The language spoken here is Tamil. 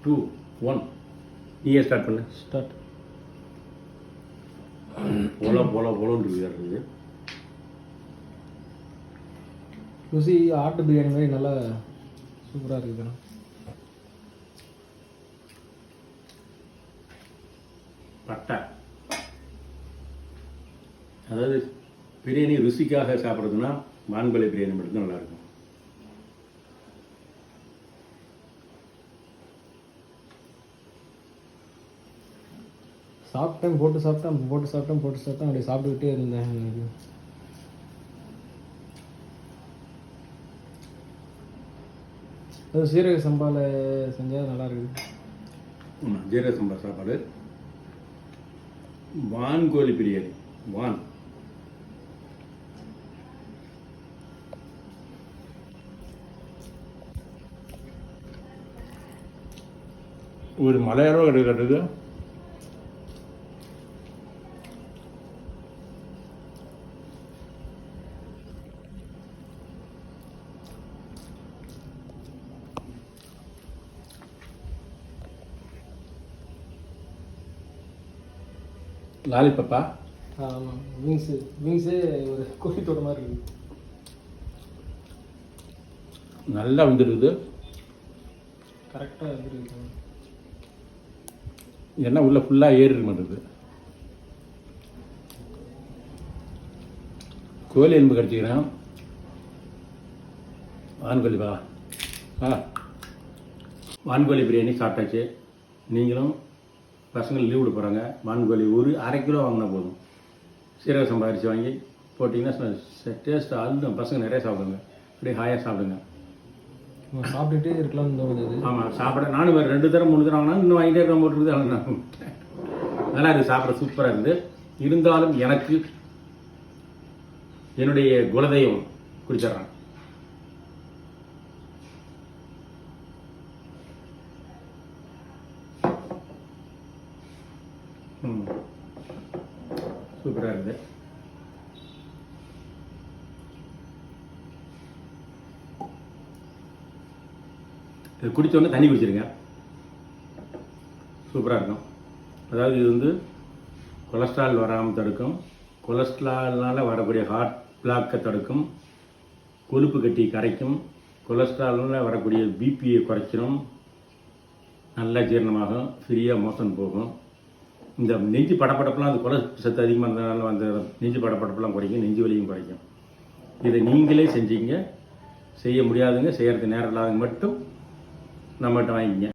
2 1 நீயே ஸ்டார்ட் பண்ணு. ஸ்டார்ட். போலன்னு இருக்குது. ருசி ஆட்டு பிரியாணி மாதிரி நல்லா சூப்பராக இருக்குதுண்ணா. பட்டை, அதாவது பிரியாணி ருசிக்காக சாப்பிட்றதுன்னா வான்கோழி பிரியாணி மட்டும்தான் நல்லாயிருக்கும். சாப்பிட்டேன், போட்டு சாப்பிட்டேன் அப்படியே சாப்பிட்டுக்கிட்டே இருந்தேன். அது சீரக சம்பாவில் செஞ்சால் நல்லா இருக்குது. ஜீரக சம்பா சாப்பாடு, வான்கோழி பிரியாணி. ஒரு மலையாளம் கிடைக்கிறது. லாலிபப்பா. ஆமாம், விங்ஸு ஒரு கோழித்தோட மாதிரி இருக்குது. நல்லா வந்துருக்குது. கரெக்டாக இருக்குது. என்ன உள்ள ஃபுல்லாக ஏறி மாட்டேங்குது. கோழி எலும்பு கடிச்சிக்கிறேன். வான்கோழி பிரியாணி சாப்பிட்டாச்சு. நீங்களும் பசங்கள் லீவ் விட போகிறாங்க. வான்கோழி ஒரு 1/2 கிலோ வாங்கினா போதும். சீரக சம்பா அரிசி வாங்கி போட்டிங்கன்னா டேஸ்ட்டு அழுதும். பசங்க நிறைய சாப்பிடுங்க. அப்படியே ஹாயாக சாப்பிடுங்க. சாப்பிட்டுட்டே இருக்கலாம்னு தோணுது. ஆமாம், சாப்பிட நானும் வேறு 2 தரம் 3 தரம் வாங்கினா இன்னும் வாங்கிட்டே இருக்க போட்டுருது. அதனால் நல்லா இருக்குது, சாப்பிட சூப்பராக இருக்குது. இருந்தாலும் எனக்கு என்னுடைய குலதெய்வம் குடிச்சிட்றான். சூப்பராக இருக்குது. இது குடித்தோடனே தண்ணி குடிச்சிருங்க. சூப்பராக இருக்கும். அதாவது இது வந்து கொலஸ்ட்ரால் வராமல் தடுக்கும். கொலஸ்ட்ரால்னால் வரக்கூடிய ஹார்ட் பிளாக்கை தடுக்கும். கொழுப்பு கட்டி கரைக்கும். கொலஸ்ட்ரால்னால் வரக்கூடிய பிபியை குறைக்கணும். நல்லா ஜீரணமாகும். ஃப்ரீயாக மோசன் போகும். இந்த நெஞ்சு படப்படப்பெல்லாம் அது கொலஸ்ட்ரால் சத்து அதிகமாக இருந்ததுனால அந்த நெஞ்சு படப்படப்பெல்லாம் குறைக்கும். நெஞ்சு வலியும் குறைக்கும். இதை நீங்களே செஞ்சீங்க. செய்ய முடியாதுங்க, செய்கிறது நேரம் இல்லாதவங்க மட்டும் நம்மகிட்ட வாங்கிங்க.